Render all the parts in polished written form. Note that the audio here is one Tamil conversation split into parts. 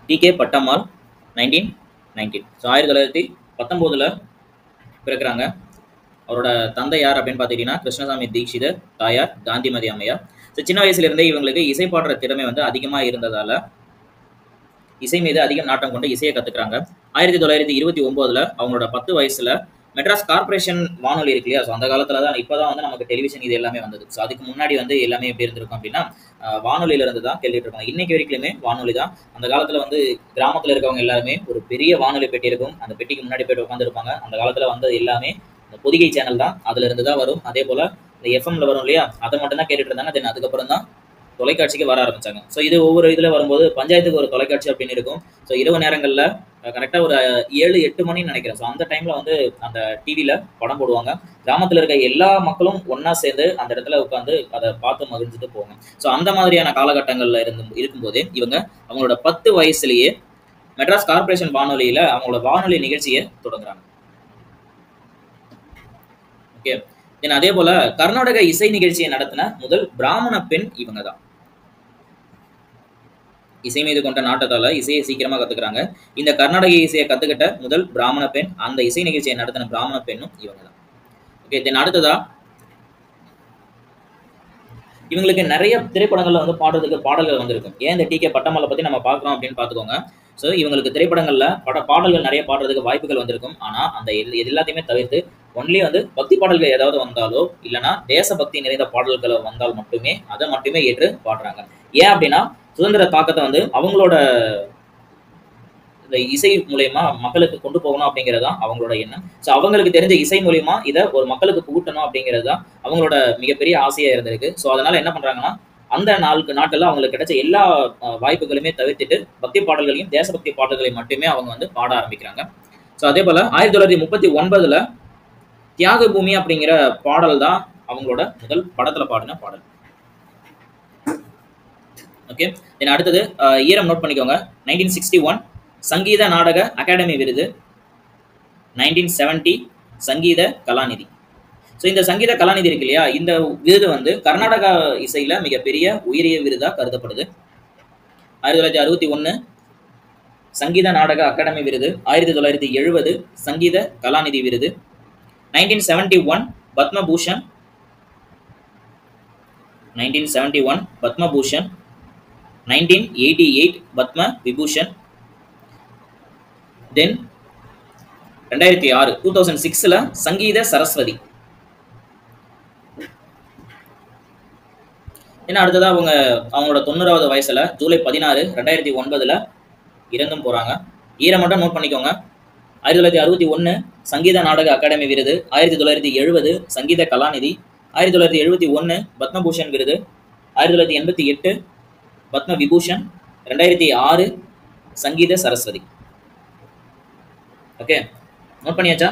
டி.கே. பட்டம்மாள் 1919. ஸோ 1919ல் பிறக்கிறாங்க. அவரோட தந்தை யார் அப்படின்னு பார்த்துக்கிட்டிங்கன்னா கிருஷ்ணசாமி தீட்சிதர், தாயார் காந்திமதி அம்மையார். ஸோ சின்ன வயசுலேருந்தே இவங்களுக்கு இசை பாடுற திறமை வந்து அதிகமாக இருந்ததால் இசை மீது அதிகம் நாட்டம் கொண்டு இசையை கற்றுக்குறாங்க. 1929ல் அவங்களோட 10 வயசில் மெட்ராஸ் கார்பரேஷன் வானொலி இருக்கு இல்லையா, ஸோ அந்த காலத்தில் தான் இப்போ தான் வந்து நமக்கு டெலிவிஷன் இது எல்லாமே வந்தது. ஸோ அதுக்கு முன்னாடி வந்து எல்லாமே எப்படி இருந்திருக்கும் அப்படின்னா வானொலியிலிருந்து தான் கேட்டுட்டு இருப்பாங்க. இன்னைக்கு வரைக்குமே வானொலி தான். அந்த காலத்தில் வந்து கிராமத்தில் இருக்கவங்க எல்லாருமே ஒரு பெரிய வானொலி பெட்டி இருக்கும், அந்த பெட்டிக்கு முன்னாடி போய்ட்டு உட்காந்துருப்பாங்க. அந்த காலத்தில் வந்தது எல்லாமே இந்த பொதிகை சேனல் தான், அதுல இருந்து தான் வரும். அதே போல் இந்த எஃப்எம்ல வரும் இல்லையா, அதை மட்டும் தான் கேட்டுட்டு இருந்தாங்க. தென் அதுக்கப்புறம் தான் தொலைக்காட்சிக்கு வர ஆரம்பிச்சாங்க. ஸோ இது ஒவ்வொரு இதில் வரும்போது பஞ்சாயத்துக்கு ஒரு தொலைக்காட்சி அப்படின்னு இருக்கும். ஸோ இரவு நேரங்களில் கரெக்டாக ஒரு 7-8 மணின்னு நினைக்கிறேன். ஸோ அந்த டைமில் வந்து அந்த டிவியில் படம் போடுவாங்க. கிராமத்தில் இருக்க எல்லா மக்களும் ஒன்றா சேர்ந்து அந்த இடத்துல உட்காந்து அதை பார்த்து மகிழ்ந்துட்டு போவாங்க. ஸோ அந்த மாதிரியான காலகட்டங்களில் இருக்கும்போதே இவங்க அவங்களோட 10 வயசுலேயே மெட்ராஸ் கார்பரேஷன் வானொலியில் அவங்களோட வானொலி நிகழ்ச்சியை தொடங்குறாங்க. ஓகே. தென் அதே போல் கர்நாடக இசை நிகழ்ச்சியை நடத்தின முதல் பிராமண பெண் இவங்க தான். இசை மீது கொண்ட நாட்டத்தால் இசையை சீக்கிரமாக கற்றுக்குறாங்க. இந்த கர்நாடக இசையை கற்றுக்கிட்ட முதல் பிராமண பெண், அந்த இசை நிகழ்ச்சியை நடத்தின பிராமண பெண்ணும் இவங்க தான். ஓகே. தென் அடுத்ததா இவங்களுக்கு நிறைய திரைப்படங்களில் வந்து பாடுறதுக்கு பாடல்கள் வந்திருக்கும். ஏன் இந்த டி.கே. பட்டம்மாளை பற்றி நம்ம பார்க்குறோம் அப்படின்னு பார்த்துக்கோங்க. ஸோ இவங்களுக்கு திரைப்படங்களில் பாடல்கள் நிறைய பாடுறதுக்கு வாய்ப்புகள் வந்திருக்கும். ஆனால் அந்த எல்லாத்தையுமே தவிர்த்து ஒன்லி வந்து பக்தி பாடல்கள் ஏதாவது வந்தாலோ இல்லைனா தேசபக்தி நிறைந்த பாடல்கள் வந்தால் மட்டுமே அதை மட்டுமே ஏற்று பாடுறாங்க. ஏன் அப்படின்னா சுதந்திர தாக்கத்தை வந்து அவங்களோட இந்த இசை மூலயமா மக்களுக்கு கொண்டு போகணும் அப்படிங்கிறது தான் அவங்களோட எண்ணம். ஸோ அவங்களுக்கு தெரிஞ்ச இசை மூலயமா இதை ஒரு மக்களுக்கு புகட்டணும் அப்படிங்கிறது தான் அவங்களோட மிகப்பெரிய ஆசையாக இருந்திருக்கு. ஸோ அதனால என்ன பண்ணுறாங்கன்னா அந்த நாட்டில் அவங்களுக்கு கிடைச்ச எல்லா வாய்ப்புகளுமே தவிர்த்துட்டு பக்தி பாடல்களையும் தேசபக்தி பாடல்களையும் மட்டுமே அவங்க வந்து பாட ஆரம்பிக்கிறாங்க. ஸோ அதே போல் 1939ல் தியாக பூமி அப்படிங்கிற பாடல் தான் அவங்களோட முதல் படத்தில் பாடின பாடல். ஓகே. தென் அடுத்தது ஈரம் நோட் பண்ணிக்கோங்க. 1961 சங்கீத நாடக அகாடமி விருது, 1970 சங்கீத கலாநிதி. ஸோ இந்த சங்கீத கலாநிதி இருக்கு இல்லையா, இந்த விருது வந்து கர்நாடகா இசையில மிகப்பெரிய உயரிய விருதாக கருதப்படுது. 1961 சங்கீத நாடக அகாடமி விருது, 1970 சங்கீத கலாநிதி விருது, 1971 பத்மபூஷன், 1971 பத்மபூஷன், 1988 பத்ம விபூஷன். தென் 2006 2006ல சங்கீத சரஸ்வதி. ஏன்னா அடுத்ததாக அவங்களோட 90வது வயசுல ஜூலை 16 2009ல் இறந்தும் போறாங்க. ஈரம் மட்டும் நோட் பண்ணிக்கோங்க. 1961 சங்கீத நாடக அகாடமி விருது, 1970 சங்கீத கலாநிதி, 1971 பத்மபூஷன் விருது, 1988 பத்ம விபூஷன், 2006 சங்கீத சரஸ்வதி. ஓகே, நோட் பண்ணியாச்சா?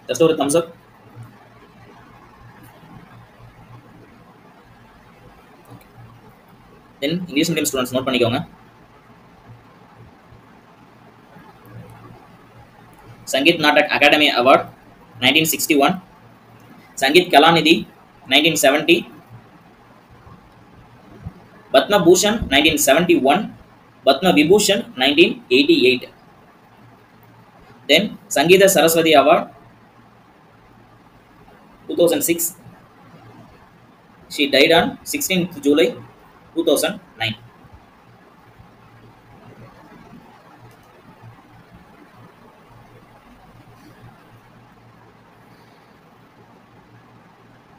ஜஸ்ட் ஒரு thumbs up. Then English medium students note பண்ணிக்கோங்க. Sangeet Natak academy award 1961, Sangeet Kalanidhi 1970, Padma Bhushan 1971, Padma Vibhushan 1988. Then Sangeetha Saraswathi award 2006. She died on 16th July 2009.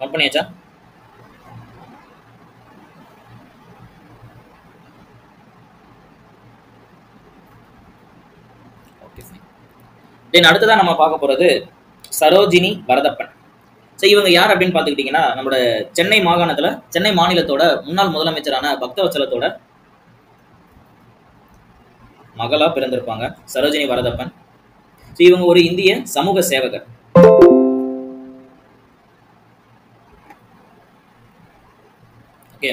Note பண்ணியாச்சா? தென் அடுத்ததான் நம்ம பார்க்க போறது சரோஜினி வரதப்பன். ஸோ இவங்க யார் அப்படின்னு பார்த்துக்கிட்டிங்கன்னா நம்மளோட சென்னை மாகாணத்தில் சென்னை மாநிலத்தோட முன்னாள் முதலமைச்சரான பக்தவச்சலத்தோட மகளா பிறந்திருப்பாங்க சரோஜினி வரதப்பன். ஸோ இவங்க ஒரு இந்திய சமூக சேவகர். ஓகே,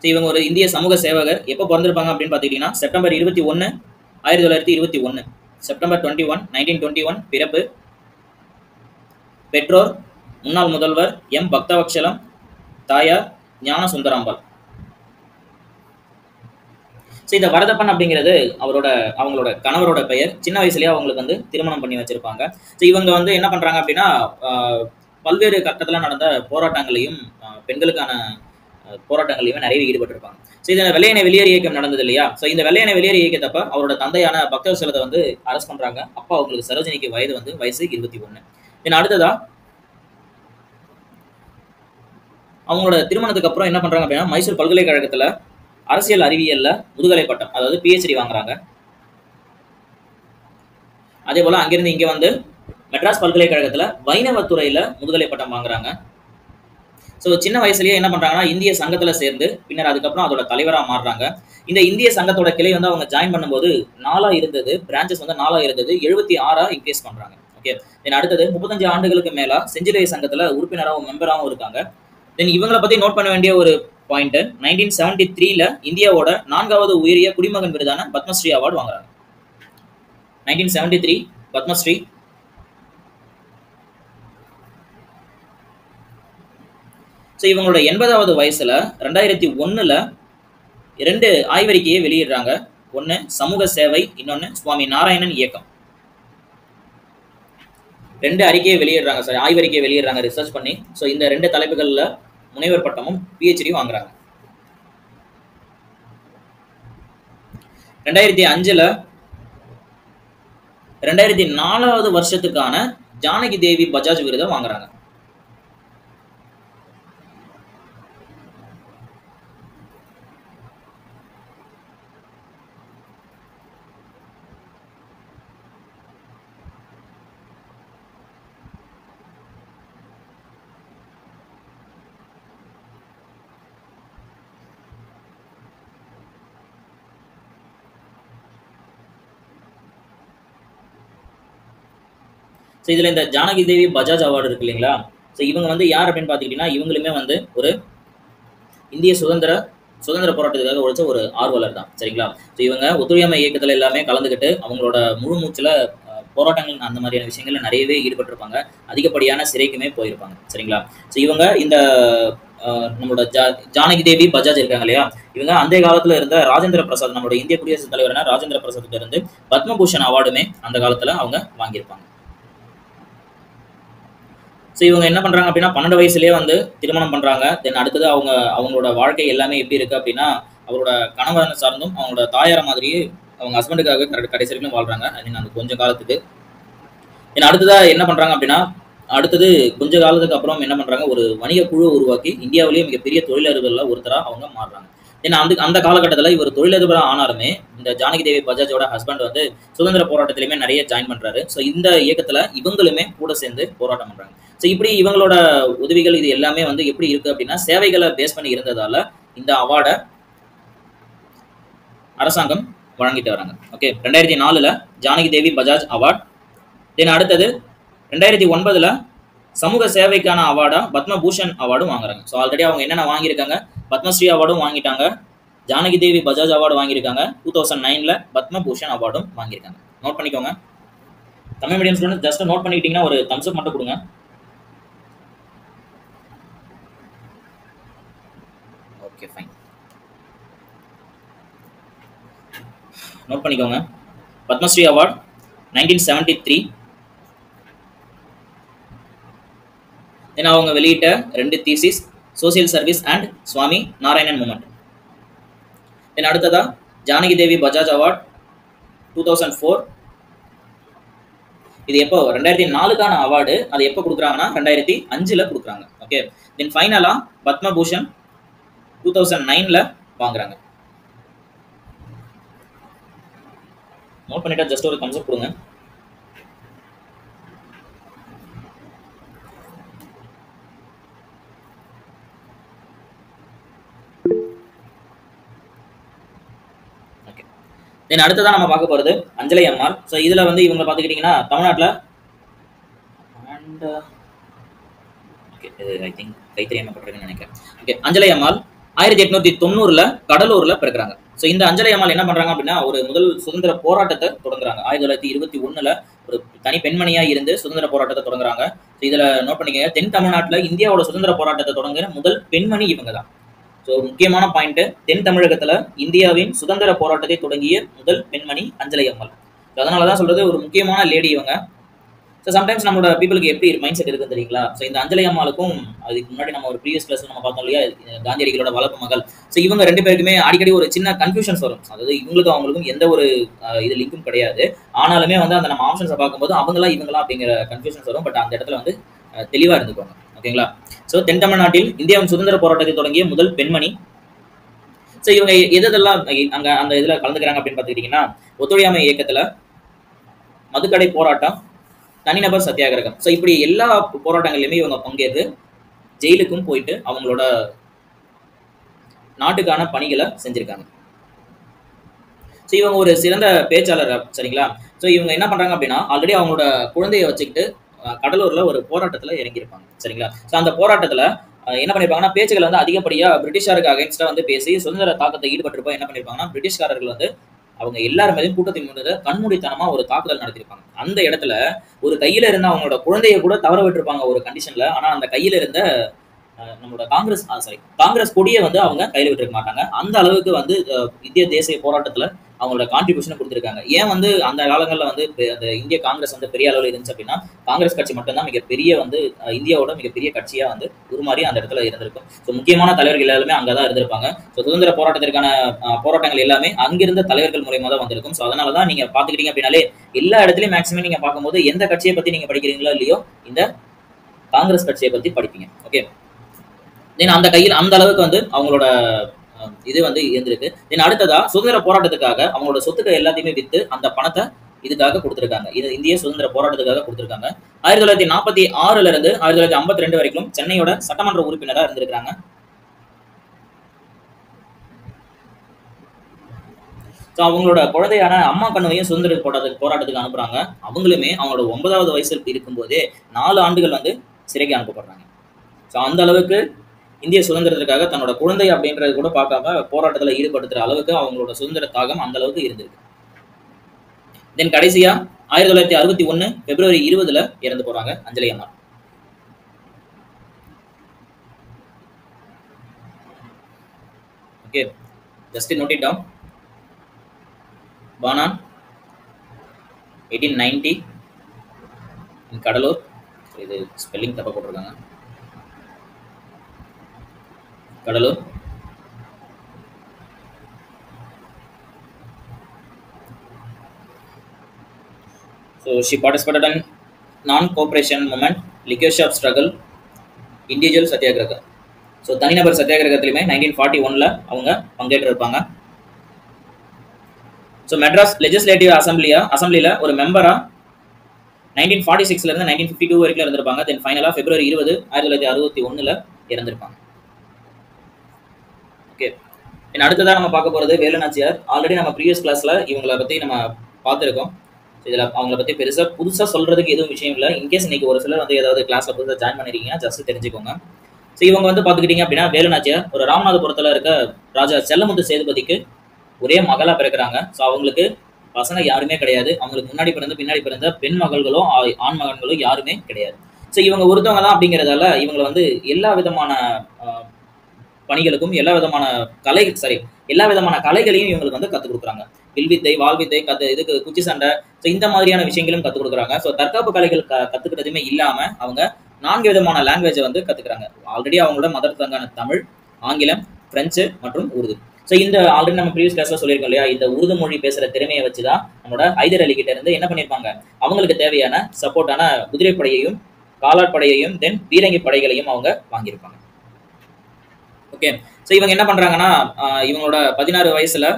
ஸோ இவங்க ஒரு இந்திய சமூக சேவகர். எப்போ பிறந்திருப்பாங்க அப்படின்னு பார்த்துக்கிட்டிங்கன்னா செப்டம்பர் 21 1921, செப்டம்பர் 21 1921 பிறப்பு. பெற்றோர் முன்னாள் முதல்வர் எம் பக்தவச்சலம், தாயார் ஞான சுந்தராம்பாள். ஸோ இந்த வரதப்பன் அப்படிங்கிறது அவங்களோட கணவரோட பெயர். சின்ன வயசுலயே அவங்களுக்கு வந்து திருமணம் பண்ணி வச்சிருப்பாங்க. ஸோ இவங்க வந்து என்ன பண்றாங்க அப்படின்னா பல்வேறு கட்டத்துல நடந்த போராட்டங்களையும் பெண்களுக்கான போராட்டங்களையுமே நிறைய ஈடுபட்டிருப்பாங்க. ஸோ இந்த வெள்ளையனை வெளியேறு இயக்கம் நடந்தது இல்லையா? ஸோ இந்த வெள்ளையனை வெளியேறு இயக்கத்தப்ப அவரோட தந்தையான பக்தவத்சலத்தை வந்து அரெஸ்ட் பண்றாங்க. அப்பா அவங்களுக்கு சரோஜினிக்கு வயசு 21. தென் அடுத்ததா அவங்களோட திருமணத்துக்கு அப்புறம் என்ன பண்றாங்க அப்படின்னா மைசூர் பல்கலைக்கழகத்துல அரசியல் அறிவியல்ல முதுகலை பட்டம், அதாவது PhD வாங்குறாங்க. அதே போல அங்கிருந்து இங்க வந்து மெட்ராஸ் பல்கலைக்கழகத்துல வைணவத்துறையில முதுகலை பட்டம் வாங்குறாங்க. ஸோ சின்ன வயசுலயே என்ன பண்றாங்கன்னா இந்திய சங்கத்துல சேர்ந்து பின்னர் அதுக்கப்புறம் அதோட தலைவராக மாறுறாங்க. இந்த இந்திய சங்கத்தோட கிளை வந்து அவங்க ஜாயின் பண்ணும்போது 4 இருந்தது, பிரான்ச்சஸ் வந்து 4 இருந்தது, 76 இன்க்ரீஸ் பண்றாங்க. ஓகே, தென் அடுத்தது 35 ஆண்டுகளுக்கு மேல செஞ்சிலுவை சங்கத்துல உறுப்பினராகவும் மெம்பராகவும் இருக்காங்க. தென் இவங்களை பத்தி நோட் பண்ண வேண்டிய ஒரு பாயிண்ட், 1973ல இந்தியாவோட 4வது உயரிய குடிமகன் விருதான பத்மஸ்ரீ அவார்டு வாங்குறாங்க. 1973 பத்மஸ்ரீ. ஸோ இவங்களோட 80வது வயசுல 2001ல 2 ஆய்வறிக்கையை வெளியிடுறாங்க. ஒன்னு சமூக சேவை, இன்னொன்னு சுவாமி நாராயணன் இயக்கம். 2 அறிக்கையை வெளியிடுறாங்க, சாரி ஆய்வறிக்கையை வெளியிடுறாங்க ரிசர்ச் பண்ணி. ஸோ இந்த 2 தலைப்புகள்ல முனைவர் பட்டமும் PhD வாங்குறாங்க. 2005ல 2004வது வருஷத்துக்கான ஜானகி தேவி பஜாஜ் விருதை வாங்குறாங்க. ஸோ இதில் இந்த ஜானகி தேவி பஜாஜ் அவார்டு இருக்கு இல்லைங்களா? ஸோ இவங்க வந்து யார் அப்படின்னு பார்த்துக்கிட்டிங்கன்னா இவங்களுமே வந்து ஒரு இந்திய சுதந்திர போராட்டத்துக்காக உழைச்ச ஒரு ஆர்வலர் தான். சரிங்களா? ஸோ இவங்க ஒத்துழையாமை இயக்கத்தில் எல்லாமே கலந்துக்கிட்டு அவங்களோட முழு மூச்சில் போராட்டங்கள் அந்த மாதிரியான விஷயங்கள்ல நிறையவே ஈடுபட்டிருப்பாங்க. அதிகப்படியான சிறைக்குமே போயிருப்பாங்க. சரிங்களா? ஸோ இவங்க இந்த நம்மளோட ஜானகி தேவி பஜாஜ் இருக்காங்க இல்லையா, இவங்க அந்த காலத்துல இருந்த ராஜேந்திர பிரசாத், நம்மளோட இந்திய குடியரசுத் தலைவரான ராஜேந்திர பிரசாத் இருந்து பத்மபூஷன் அவார்டுமே அந்த காலத்துல அவங்க வாங்கியிருப்பாங்க. ஸோ இவங்க என்ன பண்றாங்க அப்படின்னா 12 வயசுலேயே வந்து திருமணம் பண்றாங்க. தென் அடுத்தது அவங்களோட வாழ்க்கை எல்லாமே எப்படி இருக்கு அப்படின்னா அவரோட கணவனை சார்ந்தும் அவங்களோட தாயார மாதிரியே அவங்க ஹஸ்பண்டுக்காக கடைசி வரைக்கும் வாழ்றாங்க. அந்த கொஞ்ச காலத்துக்கு. தென் அடுத்ததா என்ன பண்றாங்க அப்படின்னா அடுத்தது கொஞ்ச காலத்துக்கு அப்புறம் என்ன பண்றாங்க, ஒரு வணிக குழு உருவாக்கி இந்தியாவிலேயே மிகப்பெரிய தொழிலதிபர்ல ஒருத்தரா அவங்க மாறுறாங்க. ஏன்னா அந்த காலகட்டத்தில் இவர் தொழிலதிபராக ஆனாலுமே இந்த ஜானகி தேவி பஜாஜோட ஹஸ்பண்ட் வந்து சுதந்திர போராட்டத்திலுமே நிறைய ஜாயின் பண்றாரு. ஸோ இந்த இயக்கத்துல இவங்களுமே கூட சேர்ந்து போராட்டம் பண்றாங்க. ஸோ இப்படி இவங்களோட உதவிகள் இது எல்லாமே வந்து எப்படி இருக்கு அப்படின்னா சேவைகளை பேஸ் பண்ணி இருந்ததால இந்த அவார்டை அரசாங்கம் வழங்கிட்டு வராங்க. ஓகே, 2004ல ஜானகி தேவி பஜாஜ் அவார்ட். தென் அடுத்தது 2009ல சமூக சேவைக்கான அவார்டா பத்மபூஷன் அவார்டும் வாங்குறாங்க. ஸோ ஆல்ரெடி அவங்க என்னென்ன வாங்கியிருக்காங்க, பத்மஸ்ரீ அவார்டும் வாங்கிட்டாங்க, ஜானகி தேவி பஜாஜ் அவார்டு வாங்கியிருக்காங்க, 2009ல பத்மபூஷன் அவார்டும் வாங்கியிருக்காங்க. நோட் பண்ணிக்கோங்க. Tamil medium student just note பண்ணிக்கிட்டீங்கன்னா ஒரு தம்ஸ் அப் மட்டும் கொடுங்க. ஓகே ஃபைன், நோட் பண்ணிக்கோங்க. பத்மஸ்ரீ அவார்ட் 1973. தென் அவங்க வெளியிட்ட 2 thesis, social service and Swami Narayanan movement. Then அடுத்ததா ஜானகி தேவி பஜாஜ் அவார்ட் 2004. இது எப்போ 2004க்கான அவார்டு. அது எப்போ கொடுக்குறாங்கன்னா 2005ல கொடுக்குறாங்க. ஓகே, தென் ஃபைனலா பத்மபூஷன் 2009ல வாங்குறாங்க. நோட் பண்ணிட்டா ஜஸ்ட் ஒரு தம்ஸ் அப் கொடுங்க. தென் அடுத்ததான் நம்ம பார்க்க போகிறது அஞ்சலை அம்மாள். ஸோ இதில் வந்து இவங்க பார்த்துக்கிட்டிங்கன்னா தமிழ்நாட்டில் அண்ட் ஓகே இது ஐ திங்க் கைத்தறியமைப்பட்டிருக்குன்னு நினைக்கிறேன். ஓகே, அஞ்சலை அம்மாள் 1890ல் கடலூரில் பிறக்கிறாங்க. ஸோ இந்த அஞ்சலை அம்மாள் என்ன பண்ணுறாங்க அப்படின்னா ஒரு முதல் சுதந்திர போராட்டத்தை தொடங்குறாங்க. 1921ல் ஒரு தனி பெண்மணியாக இருந்து சுதந்திர போராட்டத்தை தொடங்குறாங்க. ஸோ இதில் நோட் பண்ணிக்கங்க, தென் தமிழ்நாட்டில் இந்தியாவோட சுதந்திர போராட்டத்தை தொடங்குற முதல் பெண்மணி இவங்க தான். ஸோ முக்கியமான பாயிண்ட், தென் தமிழகத்துல இந்தியாவின் சுதந்திர போராட்டத்தை தொடங்கிய முதல் பெண்மணி அஞ்சலை அம்மாள். அதனாலதான் சொல்றது ஒரு முக்கியமான லேடி இவங்க. ஸோ சம்டைம்ஸ் நம்மளோட பீப்புளுக்கு எப்படி மைண்ட் செட் இருக்குன்னு தெரியுங்களா? ஸோ இந்த அஞ்சலை அம்மாளுக்கும் அதுக்கு முன்னாடி நம்ம ஒரு ப்ரீவியஸ் கிளாஸ் நம்ம பார்த்தோம் இல்லையா, காந்தியடிகளோட வளர்ப்பு மகள். ஸோ இவங்க 2 பேருக்குமே அடிக்கடி ஒரு சின்ன கன்ஃபியூஷன்ஸ் வரும். அதாவது இவங்களுக்கும் அவங்களுக்கும் எந்த ஒரு இது லிங்கும் கிடையாது. ஆனாலுமே வந்து அந்த நம்ம ஆப்ஷன்ஸை பார்க்கும்போது அவங்களா இவங்களா அப்படிங்கிற கன்ஃபியூஷன்ஸ் வரும். பட் அந்த இடத்துல வந்து தெளிவா இருந்துக்கோங்க. ஓகேங்களா? ஸோ தென் தமிழ்நாட்டில் இந்தியாவின் சுதந்திர போராட்டத்தை தொடங்கிய முதல் பெண்மணி. ஸோ இவங்க எதெல்லாம் அங்க அந்த இதுல கலந்துக்கிறாங்க அப்படின்னு பார்த்துக்கிட்டீங்கன்னா, ஒத்துழையாமை இயக்கத்துல, மதுக்கடை போராட்டம், தனிநபர் சத்தியாகிரகம். ஸோ இப்படி எல்லா போராட்டங்கள்லையுமே இவங்க பங்கேற்று ஜெயிலுக்கும் போயிட்டு அவங்களோட நாட்டுக்கான பணிகளை செஞ்சிருக்காங்க. ஸோ இவங்க ஒரு சிறந்த பேச்சாளர். சரிங்களா? ஸோ இவங்க என்ன பண்றாங்க அப்படின்னா, ஆல்ரெடி அவங்களோட குழந்தைய வச்சுக்கிட்டு கடலூர்ல ஒரு போராட்டத்துல இறங்கியிருப்பாங்க. சரிங்களா? ஸோ அந்த போராட்டத்துல என்ன பண்ணிருப்பாங்கன்னா, பேச்சுகளை வந்து அதிகப்படியா பிரிட்டிஷாருக்கு அகைன்ஸ்டா வந்து பேசி சுதந்திர தாக்கத்தை ஈடுபட்டிருப்போம். என்ன பண்ணிருப்பாங்கன்னா, பிரிட்டிஷ்காரர்கள் வந்து அவங்க எல்லாரும் மேலேயும் கூட்டத்தின் முன்னது கண்மூடித்தனமா ஒரு தாக்குதல் நடத்திருப்பாங்க. அந்த இடத்துல ஒரு கையில இருந்த அவங்களோட குழந்தைய கூட தவற விட்டுருப்பாங்க ஒரு கண்டிஷன்ல. ஆனா அந்த கையில இருந்த நம்மளோட காங்கிரஸ் கொடியை வந்து அவங்க கையில விட்டுருக்க மாட்டாங்க. அந்த அளவுக்கு வந்து இந்திய தேசிய போராட்டத்துல அவங்களோட கான்ட்ரிபியூஷன் கொடுத்துருக்காங்க. ஏன் வந்து அந்த காலங்களில் வந்து அந்த இந்திய காங்கிரஸ் வந்து பெரிய அளவில் இருந்துச்சு அப்படின்னா, காங்கிரஸ் கட்சி மட்டும்தான் மிகப்பெரிய வந்து இந்தியாவோட மிகப்பெரிய கட்சியா வந்து உருமாறி அந்த இடத்துல இருந்திருக்கும். ஸோ முக்கியமான தலைவர்கள் எல்லாருமே அங்கதான் இருந்திருப்பாங்க. ஸோ சுதந்திர போராட்டத்திற்கான போராட்டங்கள் எல்லாமே அங்கிருந்த தலைவர்கள் மூலமா தான் வந்திருக்கும். ஸோ அதனாலதான் நீங்க பாத்துக்கிட்டீங்க அப்படின்னாலே எல்லா இடத்துலயும் மேக்ஸிமம் நீங்க பார்க்கும்போது எந்த கட்சியை பத்தி நீங்க படிக்கிறீங்களோ இல்லையோ, இந்த காங்கிரஸ் கட்சியை பத்தி படிப்பீங்க. ஓகே, தென் அந்த கையில் அந்த அளவுக்கு வந்து அவங்களோட இது வந்து இருந்திருக்கு. தென் அடுத்ததா சுதந்திர போராட்டத்துக்காக அவங்களோட சொத்துக்கள் எல்லாத்தையுமே வித்து அந்த பணத்தை இதுக்காக கொடுத்திருக்காங்க. இது இந்திய சுதந்திர போராட்டத்துக்காக கொடுத்திருக்காங்க. 1946 இருந்து 1952 வரைக்கும் சென்னையோட சட்டமன்ற உறுப்பினரா இருந்திருக்காங்க. அவங்களோட குழந்தையான அம்மா கண்ணுவையும் சுதந்திர போராட்டத்துக்கு அனுப்புறாங்க. அவங்களுமே அவங்களோட 9வது வயசில் இருக்கும்போதே 4 ஆண்டுகள் வந்து சிறைக்கு அனுப்பப்படுறாங்க. ஸோ அந்த அளவுக்கு இந்திய சுதந்திரத்திற்காக தன்னோட குழந்தை அப்படின்றது கூட பார்க்காம போராட்டத்தில் ஈடுபடுத்துற அளவுக்கு அவங்களோட சுதந்திர தாகம் அந்த அளவுக்கு இருந்திருக்கு. தென் கடைசியா 1961 பிப்ரவரி 20 இறந்து போறாங்க Anjali Amma. Okay, just note it down. born on 1890 in Cuddalore. இது ஸ்பெல்லிங் தப்பா போட்டிருக்காங்க. Cuddalore. So she participated in non-cooperation movement, liquor shop struggle, individual satyagraha. So தனிநபர் சத்தியாகிரகத்திலுமே 1941 அவங்க பங்கேற்றிருப்பாங்க. ஸோ மெட்ராஸ் லெஜிஸ்லேட்டிவ் அசம்பிளியில ஒரு மெம்பரா 1946 இருந்து 1952 வரைக்கும் இருந்திருப்பாங்க. தென் ஃபைனலா பிப்ரவரி 20 1961 இறந்திருப்பாங்க. ஓகே, அடுத்ததான் நம்ம பார்க்க போறது வேலு நாச்சியார். ஆல்ரெடி நம்ம ப்ரீவியஸ் கிளாஸ்ல இவங்களை பத்தி நம்ம பார்த்துருக்கோம். இதுல அவங்களை பத்தி புதுசா சொல்றதுக்கு எதுவும் விஷயம் இல்லை. இன்கேஸ் இன்னைக்கு ஒரு சிலர் வந்து ஏதாவது கிளாஸ்ல புதுசாக ஜாயின் பண்ணிருக்கீங்க, ஜஸ்ட் தெரிஞ்சுக்கோங்க. ஸோ இவங்க வந்து பாத்துக்கிட்டீங்க அப்படின்னா, வேலு நாச்சியார் ஒரு ராமநாதபுரத்துல இருக்க ராஜா செல்லமுத்து சேதுபதிக்கு ஒரே மகளா பிறக்கிறாங்க. ஸோ அவங்களுக்கு பசங்க யாருமே கிடையாது. அவங்களுக்கு முன்னாடி பின்னாடி பிறந்த பெண் மகள்களோ ஆண் மகன்களோ யாருமே கிடையாது. ஸோ இவங்க ஒருத்தவங்க தான் அப்படிங்கிறதால இவங்களை வந்து எல்லா விதமான பணிகளுக்கும் எல்லா விதமான கலைகளையும் இவங்களுக்கு வந்து கற்றுக் கொடுக்குறாங்க. வில்வித்தை, வாழ்வித்தை, இதுக்கு குச்சி சண்டை, ஸோ இந்த மாதிரியான விஷயங்களும் கற்றுக் கொடுக்குறாங்க. ஸோ தற்காப்பு கலைகள் கற்றுக்கிட்டதுமே இல்லாம அவங்க 4 விதமான லாங்குவேஜை வந்து கற்றுக்குறாங்க. ஆல்ரெடி அவங்களோட மதர் டங்கான தமிழ், ஆங்கிலம், பிரெஞ்சு மற்றும் உருது. ஸோ இந்த ஆல்ரெடி நம்ம ப்ரீவியஸ் கிளாஸ்ல சொல்லியிருக்கோம் இல்லையா, இந்த உருது மொழி பேசுற திறமையை வச்சுதான் நம்மளோட ஹைதர் அலி கிட்ட இருந்து என்ன பண்ணியிருப்பாங்க, அவங்களுக்கு தேவையான சப்போர்ட்டான குதிரைப்படையையும் காலாட்படையையும் தென் பீரங்கி படைகளையும் அவங்க வாங்கியிருப்பாங்க. ஓகே, ஸோ இவங்க என்ன பண்றாங்கன்னா, இவங்களோட 16 வயசுல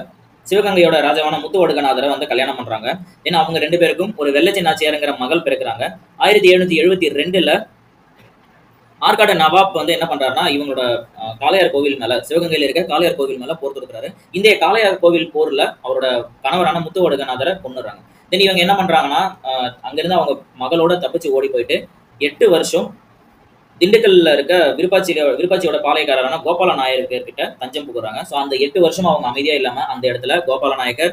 சிவகங்கையோட ராஜாவான முத்துவடுகநாதரை வந்து கல்யாணம் பண்றாங்க. ஏன்னா அவங்க 2 பேருக்கும் ஒரு வெள்ளச்சி நாச்சியாருங்கிற மகள் பிறக்கிறாங்க. 1772 ஆற்காடு நவாப் வந்து என்ன பண்றாருன்னா, இவங்களோட காளையார் கோவில் மேல, சிவகங்கையில இருக்க காளையார் கோவில் மேல போர் தொடுக்கிறாரு. இந்த காளையார் கோவில் போர்ல அவரோட கணவரான முத்துவடுகநாதரை கொன்னுறாங்க. தென் இவங்க என்ன பண்றாங்கன்னா, அங்கிருந்து அவங்க மகளோட தப்பிச்சு ஓடி போயிட்டு 8 வருஷம் திண்டுக்கல்ல இருக்க விருப்பாச்சியோட பாளையக்காரரான கோபால நாயக்கர் கிட்ட தஞ்சம் புகுறாங்க. ஸோ அந்த 8 வருஷம் அவங்க அமைதியா இல்லாம அந்த இடத்துல கோபால நாயக்கர்,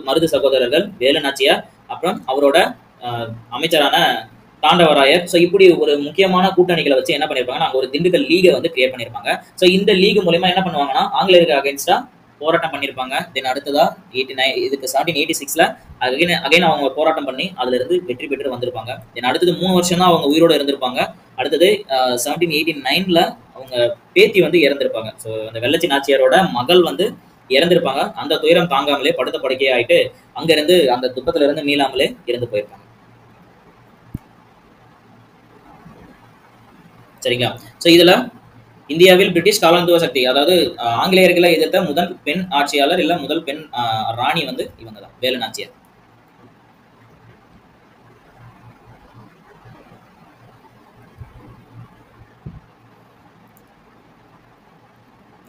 மருது சகோதரர்கள், வேலு நாச்சியார், அப்புறம் அவரோட அமைச்சரான தாண்டவராயர். ஸோ இப்படி ஒரு முக்கியமான கூட்டணிகளை வச்சு என்ன பண்ணியிருப்பாங்கன்னா அங்கே ஒரு திண்டுக்கல் லீகை வந்து கிரியேட் பண்ணியிருப்பாங்க. ஸோ இந்த லீக் மூலமா என்ன பண்ணுவாங்கன்னா ஆங்கிலேயருக்கு அகைன்ஸ்டா போராட்டம் பண்ணியிருப்பாங்க. தென் அடுத்ததா 89 இதுக்கு 1786ல அகைன் அவங்க போராட்டம் பண்ணி அதுல இருந்து வெற்றி பெற்று வந்திருப்பாங்க. தென் அடுத்தது 3 வருஷம் தான் அவங்க உயிரோட இருந்திருப்பாங்க. அடுத்தது 1789ல அவங்க பேத்தி வந்து இறந்திருப்பாங்க. ஸோ அந்த வெள்ளச்சி நாச்சியாரோட மகள் வந்து இறந்திருப்பாங்க. அந்த துயரம் தாங்காமலே படுத்த படுக்கையே ஆயிட்டு அங்க இருந்து அந்த துக்கத்துல இருந்து மீளாமலே இறந்து போயிருப்பாங்க. சரிங்களா? ஸோ இதுல இந்தியாவில் பிரிட்டிஷ் காலனித்துவ சக்தி, அதாவது ஆங்கிலேயர்களை எதிர்த்த முதல் பெண் ஆட்சியாளர் இல்ல முதல் பெண் ராணி வந்து இவங்க தான், வேலு நாச்சியார்.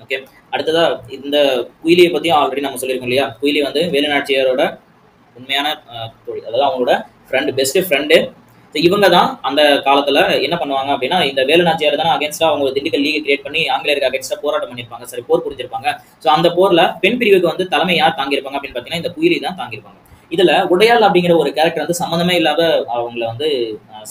ஓகே, அடுத்ததா இந்த குயிலியை பத்தி ஆல்ரெடி நம்ம சொல்லியிருக்கோம் இல்லையா. குயிலி வந்து வேலு நாச்சியாரோட உண்மையான தோழி, அதாவது அவங்களோட ஃப்ரெண்டு, பெஸ்ட் ஃப்ரெண்டு. இவங்க தான் அந்த காலத்துல என்ன பண்ணுவாங்க அப்படின்னா, இந்த வேலு நாச்சியார் தானே அகேன்ஸ்டா அவங்க திண்டுக்கல் லீக் கிரியேட் பண்ணி ஆங்கிலேயருக்கு அகேன்ஸ்டா போராட்டம் பண்ணியிருப்பாங்க, சரி போர் புரிஞ்சிருப்பாங்க. ஸோ அந்த போர்ல பெண் பிரிவுக்கு வந்து தலைமை யார் தாங்கியிருப்பாங்க அப்படின்னு பாத்தீங்கன்னா இந்த குயிலி தான் தாங்கியிருப்பாங்க. இதுல உடையாள் அப்படிங்கிற ஒரு கேரக்டர் வந்து சம்மந்தமே இல்லாத அவங்கள வந்து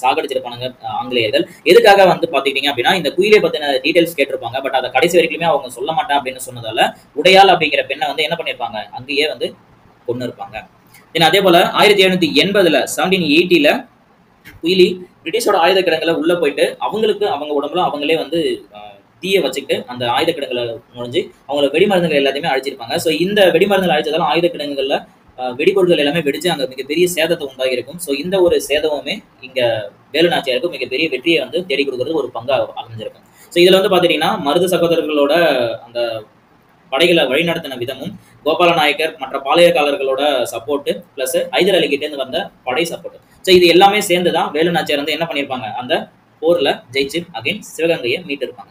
சாகடிச்சிருப்பாங்க ஆங்கிலேயர்கள். எதுக்காக வந்து பாத்துக்கிட்டீங்க அப்படின்னா இந்த குயிலியை பத்தின டீடைல்ஸ் கேட்டிருப்பாங்க. பட் அதை கடைசி வரைக்குமே அவங்க சொல்ல மாட்டேன் அப்படின்னு சொன்னதால உடையாள் அப்படிங்கிற பெண்ணை வந்து என்ன பண்ணிருப்பாங்க, அங்கேயே வந்து கொண்டு இருப்பாங்க. அதே போல 1780ல 1780ல குயிலி பிரிட்டிஷோட ஆயுத கிடங்குல உள்ள போயிட்டு அவங்களுக்கு அவங்க உடம்புல அவங்களே வந்து தீய வச்சுக்கிட்டு அந்த ஆயுத கிடங்குல நுழைஞ்சு அவங்கள வெடிமருந்துகள் எல்லாத்தையுமே அழிச்சிருப்பாங்க. ஸோ இந்த வெடிமருந்துகள் அழிச்சதால ஆயுத கிடங்குகள்ல வெடிபொருட்கள் எல்லாமே வெடிச்சு அங்க மிகப்பெரிய சேதத்தை உண்டாகி இருக்கும். ஸோ இந்த ஒரு சேதமுமே இங்க வேலு நாச்சியாருக்கு மிகப்பெரிய வெற்றியை வந்து தேடி கொடுக்கறது ஒரு பங்கா அமைஞ்சிருக்கும். ஸோ இதுல வந்து பாத்தீங்கன்னா மருது சகோதரர்களோட அந்த படைகளை வழிநடத்தின விதமும், கோபால நாயக்கர் மற்ற பாளையக்காரர்களோட சப்போர்ட் பிளஸ் ஹைதர் அலி கிட்டே இருந்து வந்த படை சப்போர்ட். ஸோ இது எல்லாமே சேர்ந்துதான் வேலு நாச்சியார் வந்து என்ன பண்ணியிருப்பாங்க, அந்த போர்ல ஜெயிச்சு அகைன் சிவகங்கையை மீட்டு இருப்பாங்க.